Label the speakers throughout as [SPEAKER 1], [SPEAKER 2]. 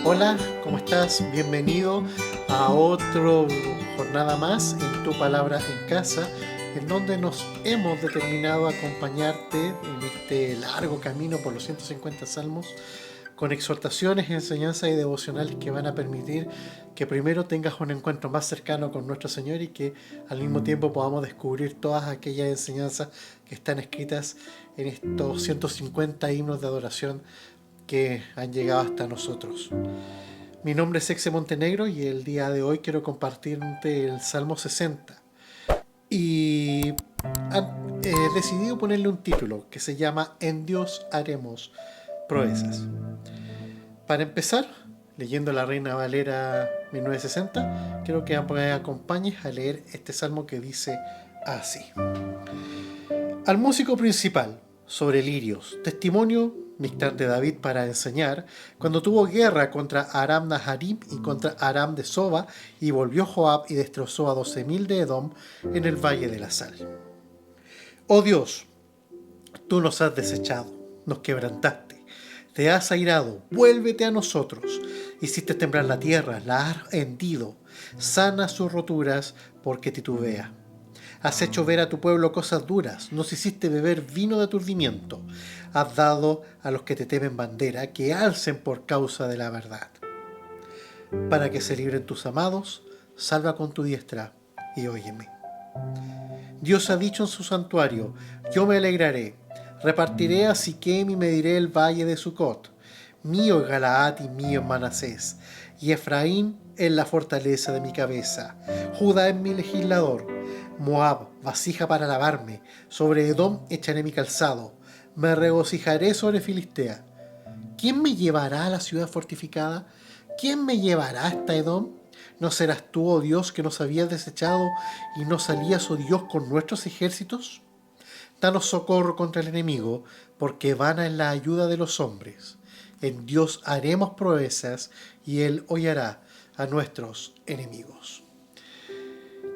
[SPEAKER 1] Hola, ¿cómo estás? Bienvenido a otra jornada más en Tu Palabra en Casa, en donde nos hemos determinado a acompañarte en este largo camino por los 150 salmos, con exhortaciones, enseñanzas y devocionales que van a permitir que primero tengas un encuentro más cercano con nuestro Señor y que al mismo tiempo podamos descubrir todas aquellas enseñanzas que están escritas en estos 150 himnos de adoración que han llegado hasta nosotros. Mi nombre es Exe Montenegro y el día de hoy quiero compartirte el Salmo 60. Y he decidido ponerle un título que se llama En Dios haremos proezas. Para empezar, leyendo la Reina Valera 1960, quiero que me acompañes a leer este salmo que dice así. Al músico principal, sobre lirios, testimonio Mictán de David para enseñar, cuando tuvo guerra contra Aram Naharim y contra Aram de Soba, y volvió Joab y destrozó a 12.000 de Edom en el Valle de la Sal. Oh Dios, tú nos has desechado, nos quebrantaste, te has airado, vuélvete a nosotros. Hiciste temblar la tierra, la has hendido, sana sus roturas porque titubea. Has hecho ver a tu pueblo cosas duras, nos hiciste beber vino de aturdimiento. Has dado a los que te temen bandera, que alcen por causa de la verdad. Para que se libren tus amados, salva con tu diestra y óyeme. Dios ha dicho en su santuario, yo me alegraré, repartiré a Siquem y mediré el valle de Sucot. Mío es Galaad y mío es Manasés, y Efraín es la fortaleza de mi cabeza. Judá es mi legislador. Moab, vasija para lavarme. Sobre Edom echaré mi calzado. Me regocijaré sobre Filistea. ¿Quién me llevará a la ciudad fortificada? ¿Quién me llevará hasta Edom? ¿No serás tú, oh Dios, que nos habías desechado y no salías, oh Dios, con nuestros ejércitos? Danos socorro contra el enemigo, porque vana es la ayuda de los hombres. En Dios haremos proezas y Él hollará a nuestros enemigos.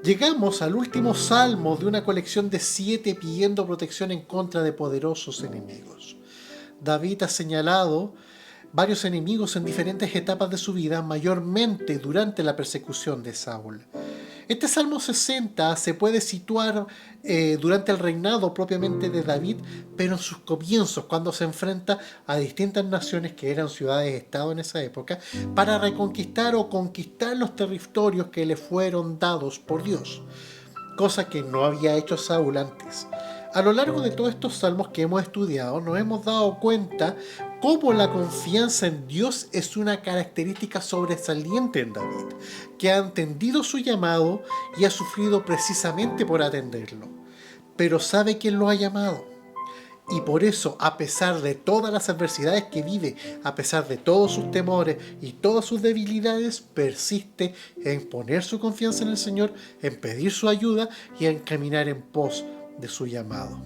[SPEAKER 1] Llegamos al último salmo de una colección de 7 pidiendo protección en contra de poderosos enemigos. David ha señalado varios enemigos en diferentes etapas de su vida, mayormente durante la persecución de Saúl. Este Salmo 60 se puede situar durante el reinado propiamente de David, pero en sus comienzos, cuando se enfrenta a distintas naciones que eran ciudades-estado en esa época, para reconquistar o conquistar los territorios que le fueron dados por Dios, cosa que no había hecho Saúl antes. A lo largo de todos estos salmos que hemos estudiado, nos hemos dado cuenta cómo la confianza en Dios es una característica sobresaliente en David, que ha entendido su llamado y ha sufrido precisamente por atenderlo. Pero sabe quién lo ha llamado. Y por eso, a pesar de todas las adversidades que vive, a pesar de todos sus temores y todas sus debilidades, persiste en poner su confianza en el Señor, en pedir su ayuda y en caminar en pos de su llamado.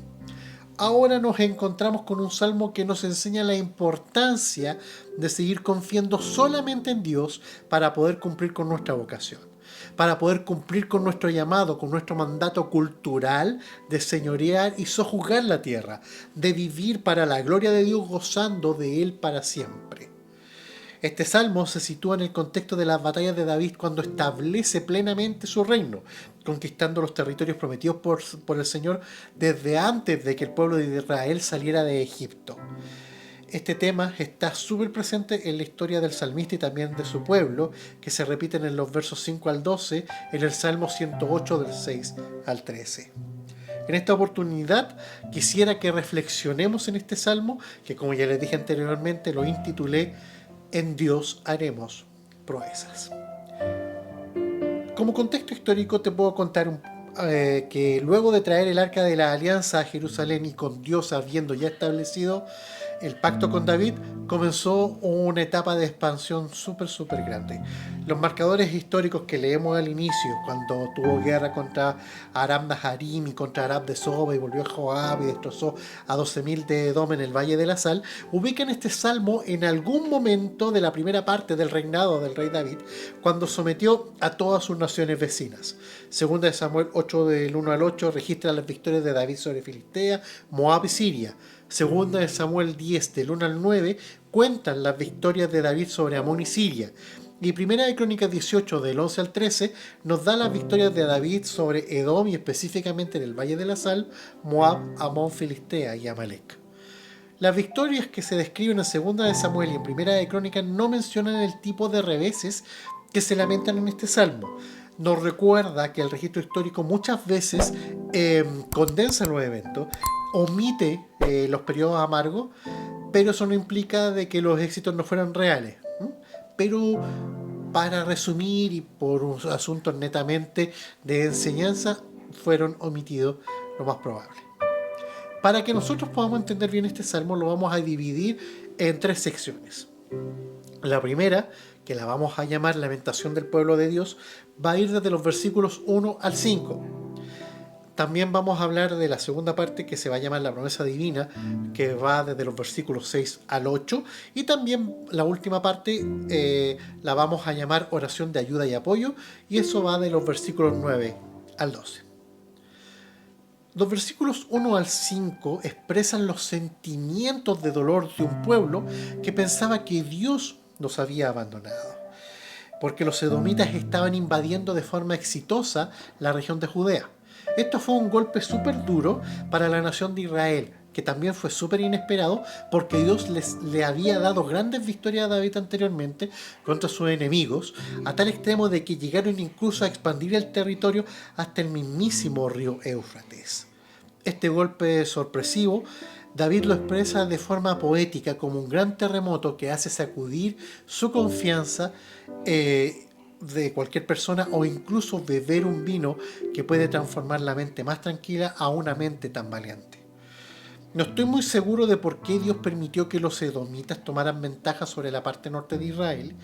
[SPEAKER 1] Ahora nos encontramos con un salmo que nos enseña la importancia de seguir confiando solamente en Dios para poder cumplir con nuestra vocación, para poder cumplir con nuestro llamado, con nuestro mandato cultural de señorear y sojuzgar la tierra, de vivir para la gloria de Dios gozando de Él para siempre. Este salmo se sitúa en el contexto de las batallas de David cuando establece plenamente su reino, conquistando los territorios prometidos por el Señor desde antes de que el pueblo de Israel saliera de Egipto. Este tema está súper presente en la historia del salmista y también de su pueblo, que se repiten en los versos 5 al 12, en el Salmo 108 del 6 al 13. En esta oportunidad quisiera que reflexionemos en este salmo, que como ya les dije anteriormente lo intitulé En Dios haremos proezas. Como contexto histórico te puedo contar que luego de traer el Arca de la Alianza a Jerusalén y con Dios habiendo ya establecido el pacto con David, comenzó una etapa de expansión súper grande. Los marcadores históricos que leemos al inicio, cuando tuvo guerra contra Aram Naharim y contra Aram de Soba y volvió a Joab y destrozó a 12.000 de Edom en el Valle de la Sal, ubican este salmo en algún momento de la primera parte del reinado del rey David, cuando sometió a todas sus naciones vecinas. Segunda de Samuel 8 del 1 al 8 registra las victorias de David sobre Filistea, Moab y Siria. Segunda de Samuel 10 del 1 al 9 cuentan las victorias de David sobre Amón y Siria. Y Primera de Crónicas 18, del 11 al 13, nos da las victorias de David sobre Edom y específicamente en el Valle de la Sal, Moab, Amón, Filistea y Amalek. Las victorias que se describen en Segunda de Samuel y en Primera de Crónicas no mencionan el tipo de reveses que se lamentan en este salmo. Nos recuerda que el registro histórico muchas veces condensa los eventos, omite los periodos amargos, pero eso no implica de que los éxitos no fueran reales. Pero para resumir y por un asunto netamente de enseñanza, fueron omitidos lo más probable. Para que nosotros podamos entender bien este salmo, lo vamos a dividir en 3 secciones. La primera, que la vamos a llamar Lamentación del pueblo de Dios, va a ir desde los versículos 1 al 5. También vamos a hablar de la segunda parte, que se va a llamar La promesa divina, que va desde los versículos 6 al 8. Y también la última parte la vamos a llamar Oración de ayuda y apoyo, y eso va de los versículos 9 al 12. Los versículos 1 al 5 expresan los sentimientos de dolor de un pueblo que pensaba que Dios los había abandonado, porque los edomitas estaban invadiendo de forma exitosa la región de Judea. Esto fue un golpe súper duro para la nación de Israel, que también fue súper inesperado porque Dios le había dado grandes victorias a David anteriormente contra sus enemigos, a tal extremo de que llegaron incluso a expandir el territorio hasta el mismísimo río Éufrates. Este golpe sorpresivo, David lo expresa de forma poética como un gran terremoto que hace sacudir su confianza de cualquier persona, o incluso beber un vino que puede transformar la mente más tranquila a una mente tan valiente. No estoy muy seguro de por qué Dios permitió que los edomitas tomaran ventaja sobre la parte norte de Israel.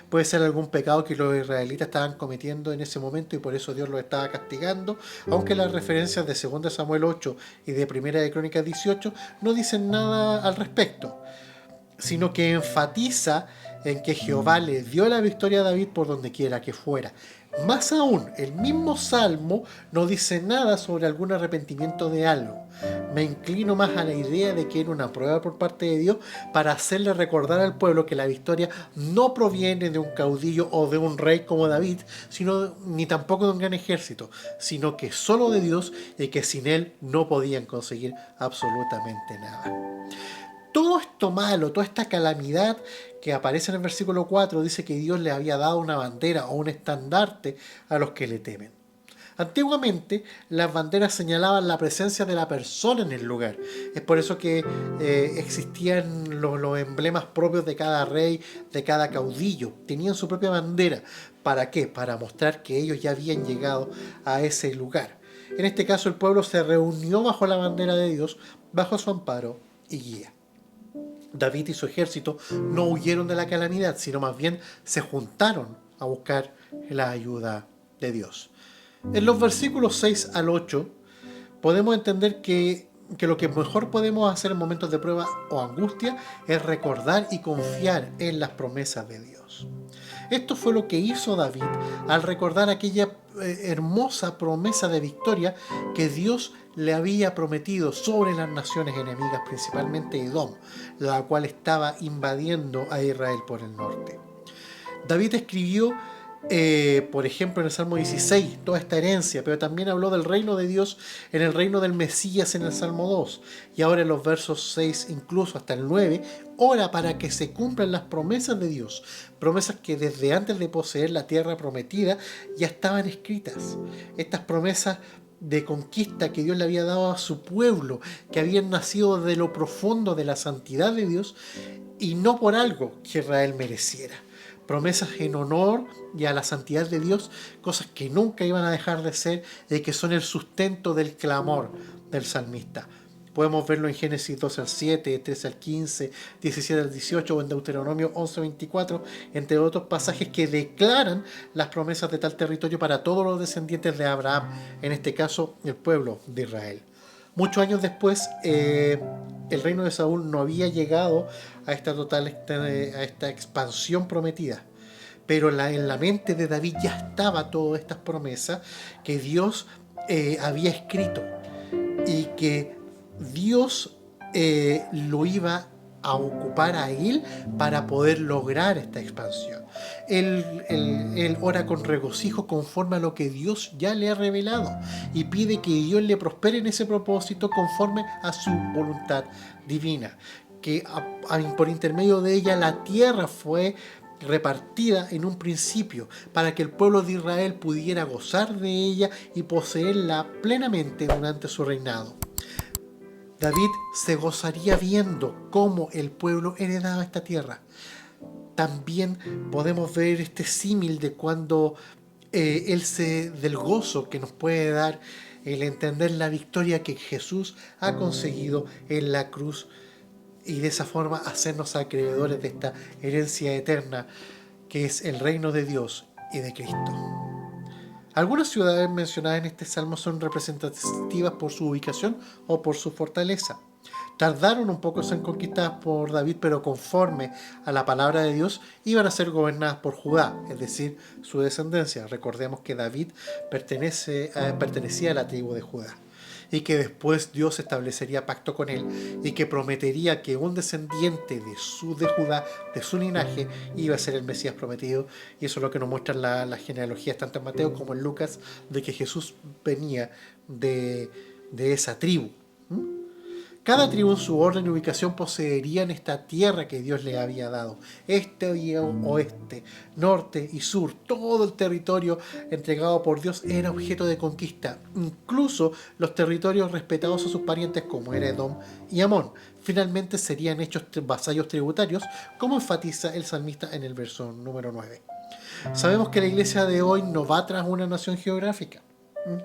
[SPEAKER 1] Puede ser algún pecado que los israelitas estaban cometiendo en ese momento y por eso Dios los estaba castigando, aunque las referencias de 2 Samuel 8 y de 1 de Crónicas 18 no dicen nada al respecto, sino que enfatiza en que Jehová le dio la victoria a David por donde quiera que fuera. Más aún, el mismo Salmo no dice nada sobre algún arrepentimiento de algo. Me inclino más a la idea de que era una prueba por parte de Dios para hacerle recordar al pueblo que la victoria no proviene de un caudillo o de un rey como David, ni tampoco de un gran ejército, sino que solo de Dios, y que sin él no podían conseguir absolutamente nada. Todo esto malo, toda esta calamidad que aparece en el versículo 4, dice que Dios le había dado una bandera o un estandarte a los que le temen. Antiguamente, las banderas señalaban la presencia de la persona en el lugar. Es por eso que existían los emblemas propios de cada rey, de cada caudillo. Tenían su propia bandera. ¿Para qué? Para mostrar que ellos ya habían llegado a ese lugar. En este caso, el pueblo se reunió bajo la bandera de Dios, bajo su amparo y guía. David y su ejército no huyeron de la calamidad, sino más bien se juntaron a buscar la ayuda de Dios. En los versículos 6 al 8 podemos entender que lo que mejor podemos hacer en momentos de prueba o angustia es recordar y confiar en las promesas de Dios. Esto fue lo que hizo David al recordar aquella hermosa promesa de victoria que Dios le había prometido sobre las naciones enemigas, principalmente Edom, la cual estaba invadiendo a Israel por el norte. David escribió, por ejemplo, en el Salmo 16, toda esta herencia, pero también habló del reino de Dios en el reino del Mesías en el Salmo 2. Y ahora en los versos 6, incluso hasta el 9, ora para que se cumplan las promesas de Dios, promesas que desde antes de poseer la tierra prometida ya estaban escritas. Estas promesas de conquista que Dios le había dado a su pueblo, que habían nacido de lo profundo de la santidad de Dios y no por algo que Israel mereciera. Promesas en honor y a la santidad de Dios, cosas que nunca iban a dejar de ser y que son el sustento del clamor del salmista. Podemos verlo en Génesis 2 al 7, 13 al 15, 17 al 18 o en Deuteronomio 11 al 24, entre otros pasajes que declaran las promesas de tal territorio para todos los descendientes de Abraham, en este caso el pueblo de Israel. Muchos años después, el reino de Saúl no había llegado a esta expansión prometida. Pero en la mente de David ya estaba todas estas promesas que Dios había escrito y que Dios lo iba a ocupar a él para poder lograr esta expansión. Él ora con regocijo conforme a lo que Dios ya le ha revelado y pide que Dios le prospere en ese propósito conforme a su voluntad divina, que por intermedio de ella la tierra fue repartida en un principio para que el pueblo de Israel pudiera gozar de ella y poseerla plenamente durante su reinado. David se gozaría viendo cómo el pueblo heredaba esta tierra. También podemos ver este símil de cuando del gozo que nos puede dar el entender la victoria que Jesús ha conseguido en la cruz y de esa forma hacernos acreedores de esta herencia eterna que es el reino de Dios y de Cristo. Algunas ciudades mencionadas en este salmo son representativas por su ubicación o por su fortaleza. Tardaron un poco en ser conquistadas por David, pero conforme a la palabra de Dios iban a ser gobernadas por Judá, es decir, su descendencia. Recordemos que David pertenecía a la tribu de Judá y que después Dios establecería pacto con él y que prometería que un descendiente de Judá, de su linaje, iba a ser el Mesías prometido. Y eso es lo que nos muestran las genealogías tanto en Mateo como en Lucas, de que Jesús venía de esa tribu. Cada tribu en su orden y ubicación poseerían esta tierra que Dios le había dado. Este y oeste, norte y sur, todo el territorio entregado por Dios era objeto de conquista. Incluso los territorios respetados a sus parientes como era Edom y Amón. Finalmente serían hechos vasallos tributarios, como enfatiza el salmista en el verso número 9. Sabemos que la iglesia de hoy no va tras una nación geográfica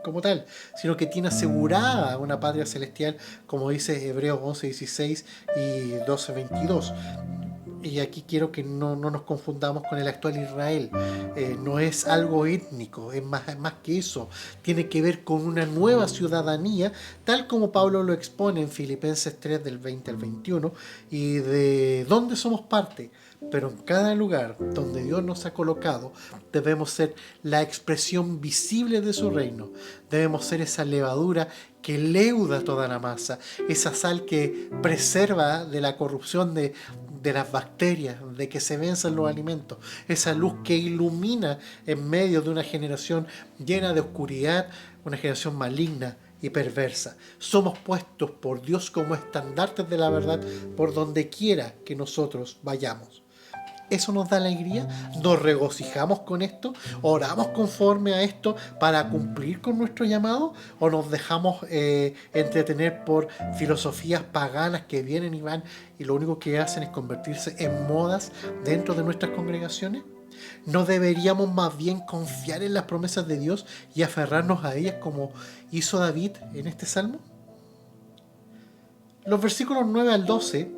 [SPEAKER 1] como tal, sino que tiene asegurada una patria celestial, como dice Hebreos 11:16 y 12:22. Y aquí quiero que no nos confundamos con el actual Israel. No es algo étnico, es más que eso. Tiene que ver con una nueva ciudadanía, tal como Pablo lo expone en Filipenses 3 del 20 al 21, y de dónde somos parte. Pero en cada lugar donde Dios nos ha colocado, debemos ser la expresión visible de su reino. Debemos ser esa levadura que leuda toda la masa, esa sal que preserva de la corrupción de las bacterias, de que se venzan los alimentos, esa luz que ilumina en medio de una generación llena de oscuridad, una generación maligna y perversa. Somos puestos por Dios como estandartes de la verdad por donde quiera que nosotros vayamos. Eso nos da alegría, nos regocijamos con esto, oramos conforme a esto para cumplir con nuestro llamado, o nos dejamos entretener por filosofías paganas que vienen y van y lo único que hacen es convertirse en modas dentro de nuestras congregaciones. ¿No deberíamos más bien confiar en las promesas de Dios y aferrarnos a ellas como hizo David en este salmo? Los versículos 9 al 12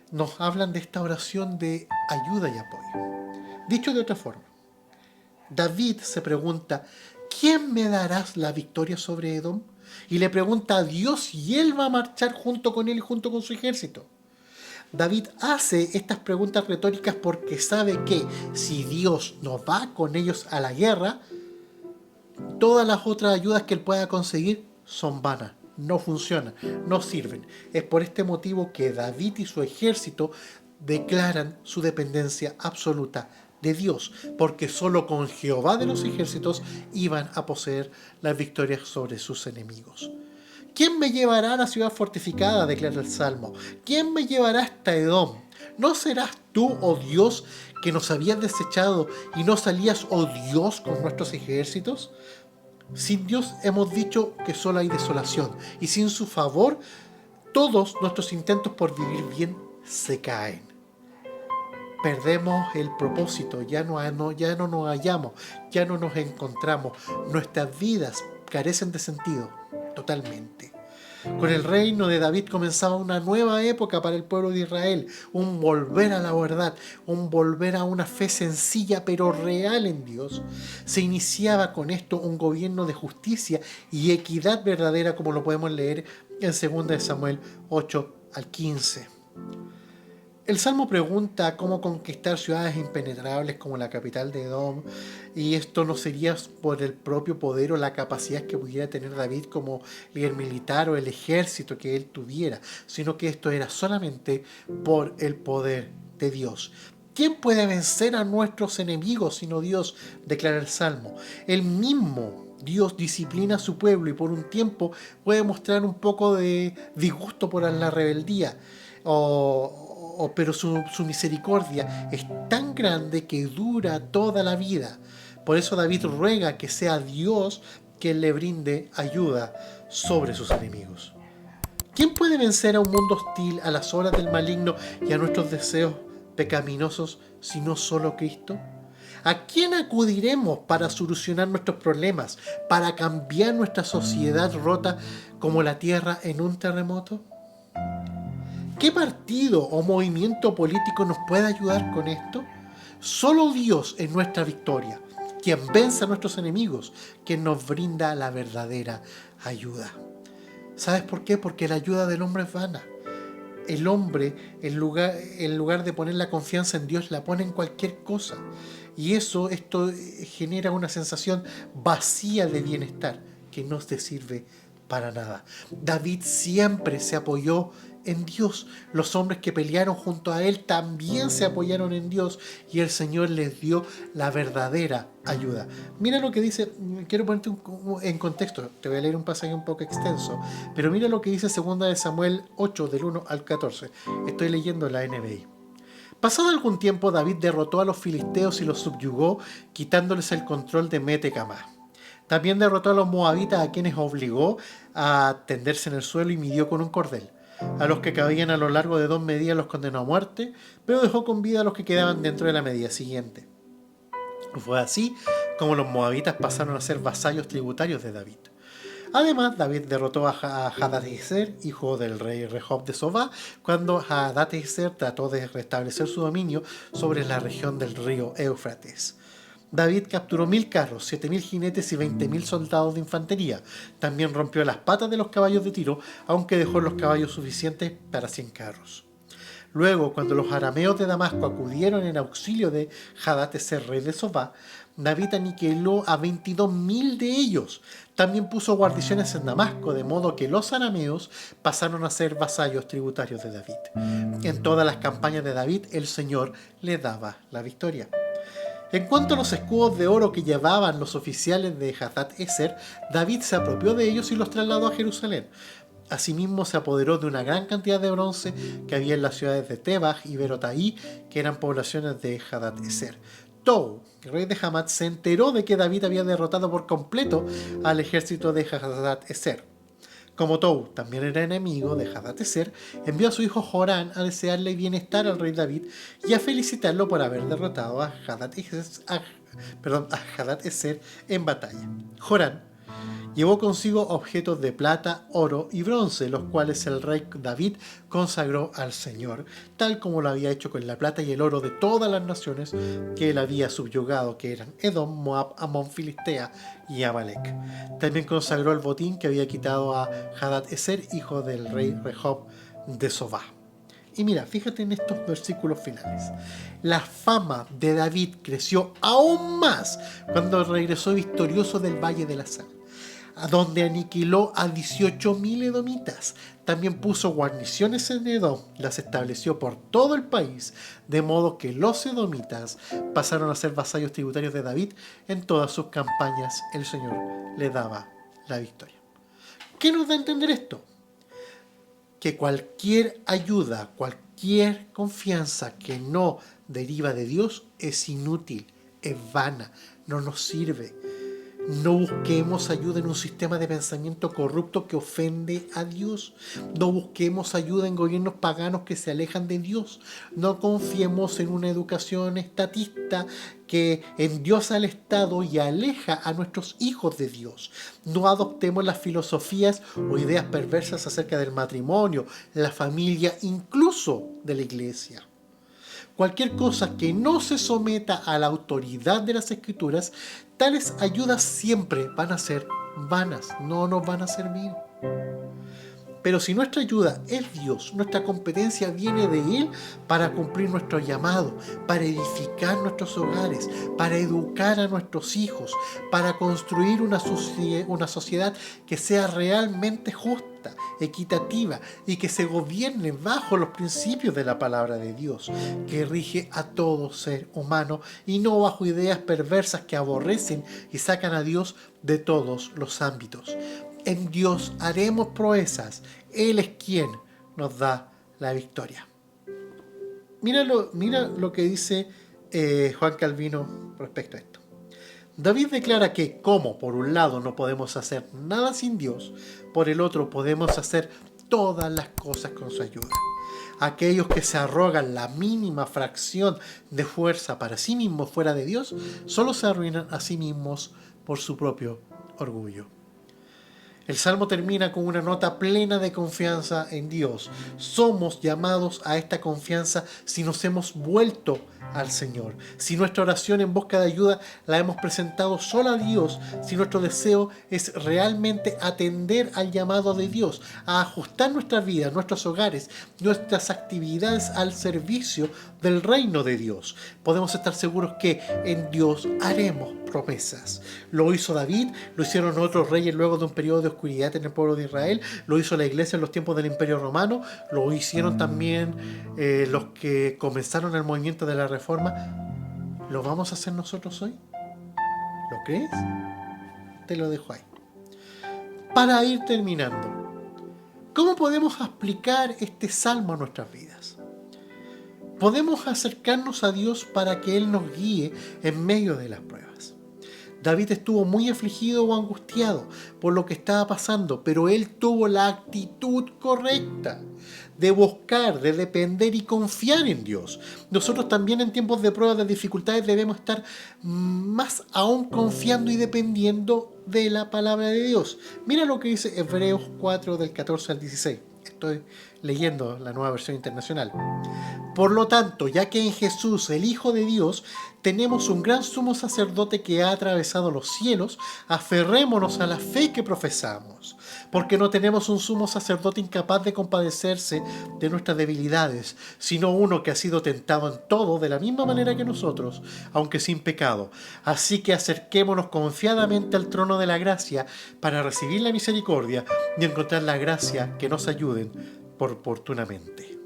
[SPEAKER 1] nos hablan de esta oración de ayuda y apoyo. Dicho de otra forma, David se pregunta, ¿quién me dará la victoria sobre Edom? Y le pregunta a Dios y él va a marchar junto con él y junto con su ejército. David hace estas preguntas retóricas porque sabe que si Dios no va con ellos a la guerra, todas las otras ayudas que él pueda conseguir son vanas. No funcionan, no sirven. Es por este motivo que David y su ejército declaran su dependencia absoluta de Dios, porque solo con Jehová de los ejércitos iban a poseer las victorias sobre sus enemigos. ¿Quién me llevará a la ciudad fortificada?, declara el Salmo. ¿Quién me llevará hasta Edom? ¿No serás tú, oh Dios, que nos habías desechado y no salías, oh Dios, con nuestros ejércitos? Sin Dios hemos dicho que solo hay desolación, y sin su favor todos nuestros intentos por vivir bien se caen. Perdemos el propósito, ya no nos hallamos, ya no nos encontramos. Nuestras vidas carecen de sentido totalmente. Con el reino de David comenzaba una nueva época para el pueblo de Israel, un volver a la verdad, un volver a una fe sencilla pero real en Dios. Se iniciaba con esto un gobierno de justicia y equidad verdadera, como lo podemos leer en 2 Samuel 8 al 15. El Salmo pregunta cómo conquistar ciudades impenetrables como la capital de Edom, y esto no sería por el propio poder o la capacidad que pudiera tener David como líder militar o el ejército que él tuviera, sino que esto era solamente por el poder de Dios. ¿Quién puede vencer a nuestros enemigos sino Dios?, declara el Salmo. El mismo Dios disciplina a su pueblo y por un tiempo puede mostrar un poco de disgusto por la rebeldía, pero su misericordia es tan grande que dura toda la vida. Por eso David ruega que sea Dios quien le brinde ayuda sobre sus enemigos. ¿Quién puede vencer a un mundo hostil, a las obras del maligno y a nuestros deseos pecaminosos, sino solo Cristo? ¿A quién acudiremos para solucionar nuestros problemas, para cambiar nuestra sociedad rota como la tierra en un terremoto? ¿Qué partido o movimiento político nos puede ayudar con esto? Solo Dios es nuestra victoria, quien vence a nuestros enemigos, quien nos brinda la verdadera ayuda. ¿Sabes por qué? Porque la ayuda del hombre es vana. El hombre, en lugar de poner la confianza en Dios, la pone en cualquier cosa. Y esto genera una sensación vacía de bienestar que no te sirve para nada. David siempre se apoyó en Dios. Los hombres que pelearon junto a él también se apoyaron en Dios y el Señor les dio la verdadera ayuda. Mira lo que dice, quiero ponerte en contexto, te voy a leer un pasaje un poco extenso, pero mira lo que dice 2 Samuel 8 del 1 al 14. Estoy leyendo la NBI. Pasado algún tiempo, David derrotó a los filisteos y los subyugó, quitándoles el control de Mete-Camá. También derrotó a los moabitas, a quienes obligó a tenderse en el suelo y midió con un cordel. A los que cabían a lo largo de 2 medidas los condenó a muerte, pero dejó con vida a los que quedaban dentro de la medida siguiente. Fue así como los moabitas pasaron a ser vasallos tributarios de David. Además, David derrotó a Hadadezer, hijo del rey Rehob de Sobá, cuando Hadadezer trató de restablecer su dominio sobre la región del río Éufrates. David capturó 1000 carros, 7000 jinetes y 20.000 soldados de infantería. También rompió las patas de los caballos de tiro, aunque dejó los caballos suficientes para 100 carros. Luego, cuando los arameos de Damasco acudieron en auxilio de Hadadezer, rey de Sobá, David aniquiló a 22.000 de ellos. También puso guarniciones en Damasco, de modo que los arameos pasaron a ser vasallos tributarios de David. En todas las campañas de David, el Señor le daba la victoria. En cuanto a los escudos de oro que llevaban los oficiales de Hadadezer, David se apropió de ellos y los trasladó a Jerusalén. Asimismo se apoderó de una gran cantidad de bronce que había en las ciudades de Tebaj y Berotaí, que eran poblaciones de Hadadezer. Tou, rey de Hamat, se enteró de que David había derrotado por completo al ejército de Hadadezer. Como Tou también era enemigo de Hadadezer, envió a su hijo Jorán a desearle bienestar al rey David y a felicitarlo por haber derrotado a Hadadezer en batalla. Jorán llevó consigo objetos de plata, oro y bronce, los cuales el rey David consagró al Señor, tal como lo había hecho con la plata y el oro de todas las naciones que él había subyugado, que eran Edom, Moab, Amón, Filistea y Amalek. También consagró el botín que había quitado a Hadadezer, hijo del rey Rehob de Sobá. Y mira, fíjate en estos versículos finales. La fama de David creció aún más cuando regresó victorioso del Valle de la Sal, a donde aniquiló a 18.000 edomitas. También puso guarniciones en Edom, las estableció por todo el país, de modo que los edomitas pasaron a ser vasallos tributarios de David. En todas sus campañas el Señor le daba la victoria. ¿Qué nos da a entender esto? Que cualquier ayuda, cualquier confianza que no deriva de Dios es inútil, es vana, no nos sirve. No busquemos ayuda en un sistema de pensamiento corrupto que ofende a Dios. No busquemos ayuda en gobiernos paganos que se alejan de Dios. No confiemos en una educación estatista que endiosa al Estado y aleja a nuestros hijos de Dios. No adoptemos las filosofías o ideas perversas acerca del matrimonio, la familia, incluso de la iglesia. Cualquier cosa que no se someta a la autoridad de las Escrituras, tales ayudas siempre van a ser vanas, no nos van a servir. Pero si nuestra ayuda es Dios, nuestra competencia viene de Él para cumplir nuestro llamado, para edificar nuestros hogares, para educar a nuestros hijos, para construir una sociedad que sea realmente justa, equitativa y que se gobierne bajo los principios de la palabra de Dios, que rige a todo ser humano y no bajo ideas perversas que aborrecen y sacan a Dios de todos los ámbitos. En Dios haremos proezas. Él es quien nos da la victoria. Mira lo que dice Juan Calvino respecto a esto. David declara que como por un lado no podemos hacer nada sin Dios, por el otro podemos hacer todas las cosas con su ayuda. Aquellos que se arrogan la mínima fracción de fuerza para sí mismos fuera de Dios, solo se arruinan a sí mismos por su propio orgullo. El Salmo termina con una nota plena de confianza en Dios. Somos llamados a esta confianza si nos hemos vuelto al Señor, si nuestra oración en busca de ayuda la hemos presentado solo a Dios, si nuestro deseo es realmente atender al llamado de Dios, a ajustar nuestra vida, nuestros hogares, nuestras actividades al servicio del reino de Dios. Podemos estar seguros que en Dios haremos promesas. Lo hizo David, lo hicieron otros reyes luego de un periodo de oscuridad en el pueblo de Israel, lo hizo la iglesia en los tiempos del Imperio Romano, lo hicieron también los que comenzaron el movimiento de la Reforma. ¿Lo vamos a hacer nosotros hoy? ¿Lo crees? Te lo dejo ahí. Para ir terminando, ¿cómo podemos aplicar este salmo a nuestras vidas? Podemos acercarnos a Dios para que Él nos guíe en medio de las pruebas. David estuvo muy afligido o angustiado por lo que estaba pasando, pero él tuvo la actitud correcta de buscar, de depender y confiar en Dios. Nosotros también en tiempos de pruebas, de dificultades, debemos estar más aún confiando y dependiendo de la palabra de Dios. Mira lo que dice Hebreos 4 del 14 al 16. Estoy leyendo la Nueva Versión Internacional. Por lo tanto, ya que en Jesús, el Hijo de Dios, tenemos un gran sumo sacerdote que ha atravesado los cielos, aferrémonos a la fe que profesamos, porque no tenemos un sumo sacerdote incapaz de compadecerse de nuestras debilidades, sino uno que ha sido tentado en todo de la misma manera que nosotros, aunque sin pecado. Así que acerquémonos confiadamente al trono de la gracia para recibir la misericordia y encontrar la gracia que nos ayude oportunamente.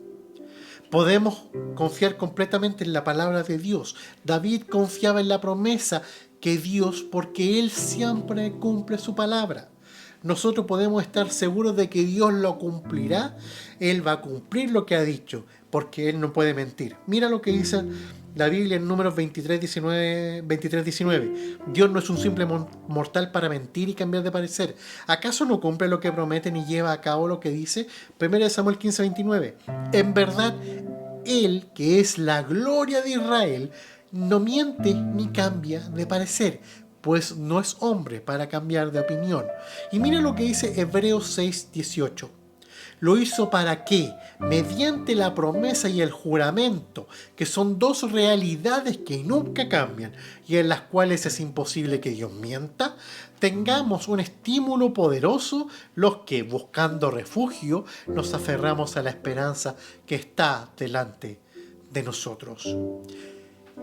[SPEAKER 1] Podemos confiar completamente en la palabra de Dios. David confiaba en la promesa que Dios, porque Él siempre cumple su palabra. Nosotros podemos estar seguros de que Dios lo cumplirá. Él va a cumplir lo que ha dicho, porque Él no puede mentir. Mira lo que dice la Biblia en Números 23:19. Dios no es un simple mortal para mentir y cambiar de parecer. ¿Acaso no cumple lo que promete ni lleva a cabo lo que dice? 1 Samuel 15:29. En verdad, Él, que es la gloria de Israel, no miente ni cambia de parecer, pues no es hombre para cambiar de opinión. Y mira lo que dice Hebreos 6:18. Lo hizo para que, mediante la promesa y el juramento, que son dos realidades que nunca cambian y en las cuales es imposible que Dios mienta, tengamos un estímulo poderoso los que, buscando refugio, nos aferramos a la esperanza que está delante de nosotros.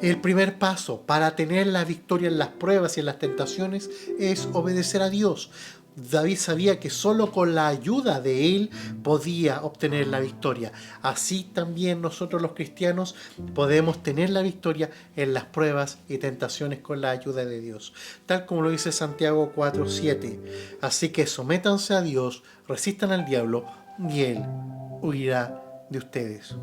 [SPEAKER 1] El primer paso para tener la victoria en las pruebas y en las tentaciones es obedecer a Dios. David sabía que solo con la ayuda de Él podía obtener la victoria. Así también nosotros los cristianos podemos tener la victoria en las pruebas y tentaciones con la ayuda de Dios. Tal como lo dice Santiago 4:7. Así que sométanse a Dios, resistan al diablo y Él huirá de ustedes.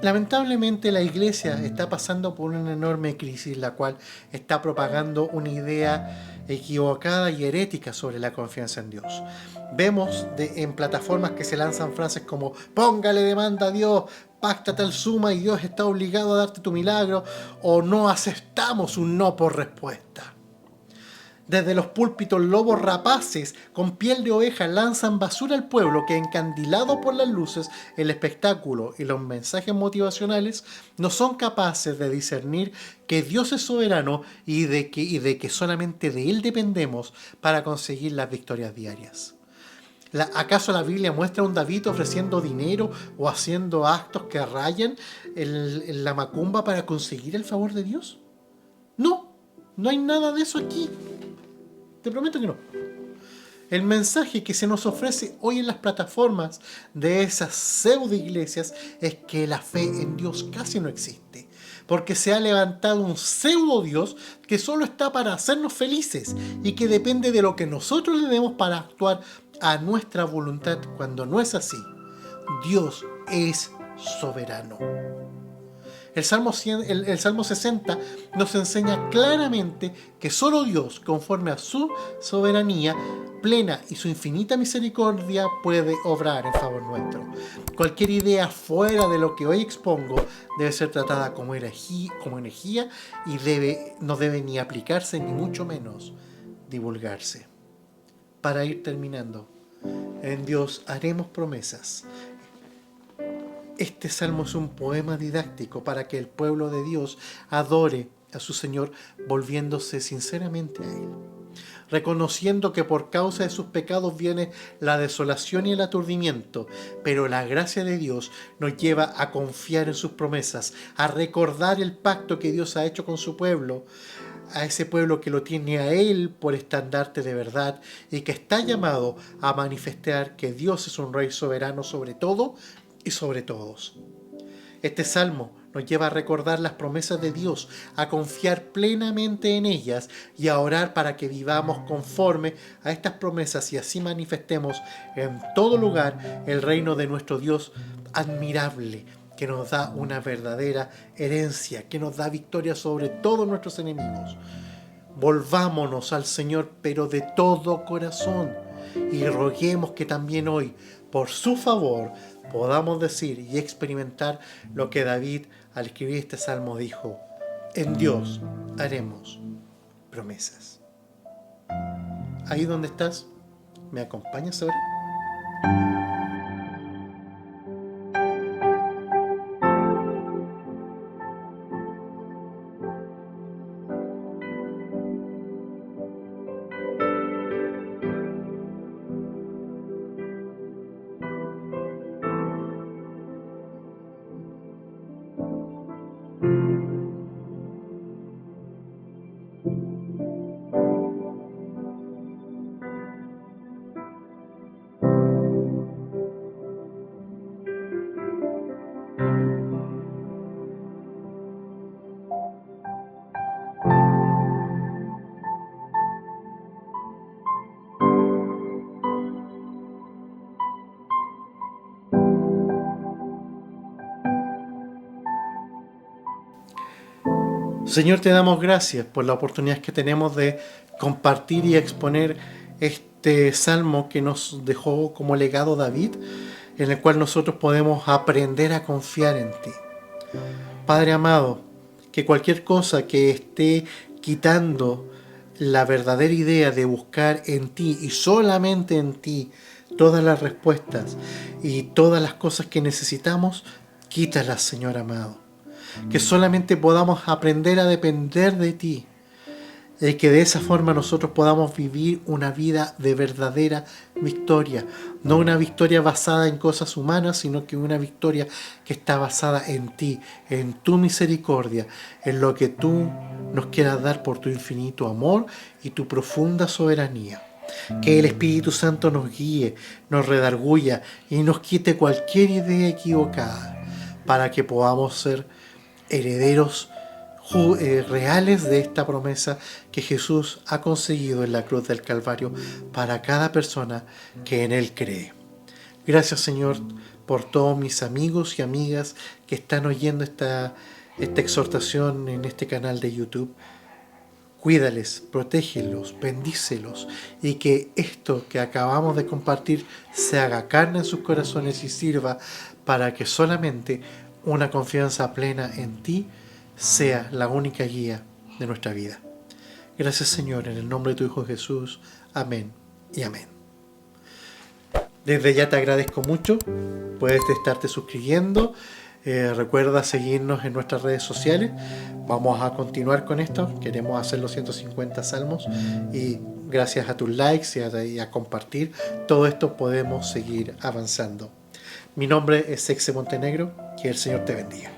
[SPEAKER 1] Lamentablemente la iglesia está pasando por una enorme crisis, la cual está propagando una idea equivocada y herética sobre la confianza en Dios. Vemos en plataformas que se lanzan frases como póngale demanda a Dios, páctate al suma y Dios está obligado a darte tu milagro, o no aceptamos un no por respuesta. Desde los púlpitos, lobos rapaces con piel de oveja lanzan basura al pueblo que, encandilado por las luces, el espectáculo y los mensajes motivacionales, no son capaces de discernir que Dios es soberano y de que solamente de Él dependemos para conseguir las victorias diarias. ¿Acaso la Biblia muestra a un David ofreciendo dinero o haciendo actos que rayan la macumba para conseguir el favor de Dios? No, no hay nada de eso aquí. Te prometo que no. El mensaje que se nos ofrece hoy en las plataformas de esas pseudo iglesias es que la fe en Dios casi no existe, porque se ha levantado un pseudo Dios que solo está para hacernos felices y que depende de lo que nosotros le demos para actuar a nuestra voluntad, cuando no es así. Dios es soberano. El Salmo 60 nos enseña claramente que solo Dios, conforme a su soberanía plena y su infinita misericordia, puede obrar en favor nuestro. Cualquier idea fuera de lo que hoy expongo debe ser tratada como herejía y no debe ni aplicarse ni mucho menos divulgarse. Para ir terminando, en Dios haremos promesas. Este salmo es un poema didáctico para que el pueblo de Dios adore a su Señor volviéndose sinceramente a Él, reconociendo que por causa de sus pecados viene la desolación y el aturdimiento, pero la gracia de Dios nos lleva a confiar en sus promesas, a recordar el pacto que Dios ha hecho con su pueblo, a ese pueblo que lo tiene a Él por estandarte de verdad y que está llamado a manifestar que Dios es un Rey soberano sobre todo y sobre todos. Este salmo nos lleva a recordar las promesas de Dios, a confiar plenamente en ellas y a orar para que vivamos conforme a estas promesas y así manifestemos en todo lugar el reino de nuestro Dios admirable, que nos da una verdadera herencia, que nos da victoria sobre todos nuestros enemigos. Volvámonos al Señor, pero de todo corazón, y roguemos que también hoy, por su favor, podamos decir y experimentar lo que David, al escribir este salmo, dijo: en Dios haremos promesas. Ahí donde estás, ¿me acompañas ahora? Señor, te damos gracias por la oportunidad que tenemos de compartir y exponer este salmo que nos dejó como legado David, en el cual nosotros podemos aprender a confiar en ti. Padre amado, que cualquier cosa que esté quitando la verdadera idea de buscar en ti y solamente en ti todas las respuestas y todas las cosas que necesitamos, quítalas, Señor amado. Que solamente podamos aprender a depender de ti, y que de esa forma nosotros podamos vivir una vida de verdadera victoria, no una victoria basada en cosas humanas, sino que una victoria que está basada en ti, en tu misericordia, en lo que tú nos quieras dar por tu infinito amor y tu profunda soberanía. Que el Espíritu Santo nos guíe, nos redarguya y nos quite cualquier idea equivocada, para que podamos ser herederos reales de esta promesa que Jesús ha conseguido en la cruz del Calvario para cada persona que en Él cree. Gracias, Señor, por todos mis amigos y amigas que están oyendo esta exhortación en este canal de YouTube. Cuídales, protégelos, bendícelos, y que esto que acabamos de compartir se haga carne en sus corazones y sirva para que solamente una confianza plena en ti sea la única guía de nuestra vida. Gracias, Señor, en el nombre de tu Hijo Jesús. Amén y amén. Desde ya te agradezco mucho. Puedes estarte suscribiendo. Recuerda seguirnos en nuestras redes sociales. Vamos a continuar con esto. Queremos hacer los 150 salmos y gracias a tus likes y a compartir todo esto podemos seguir avanzando. Mi nombre es Exe Montenegro, que el Señor te bendiga.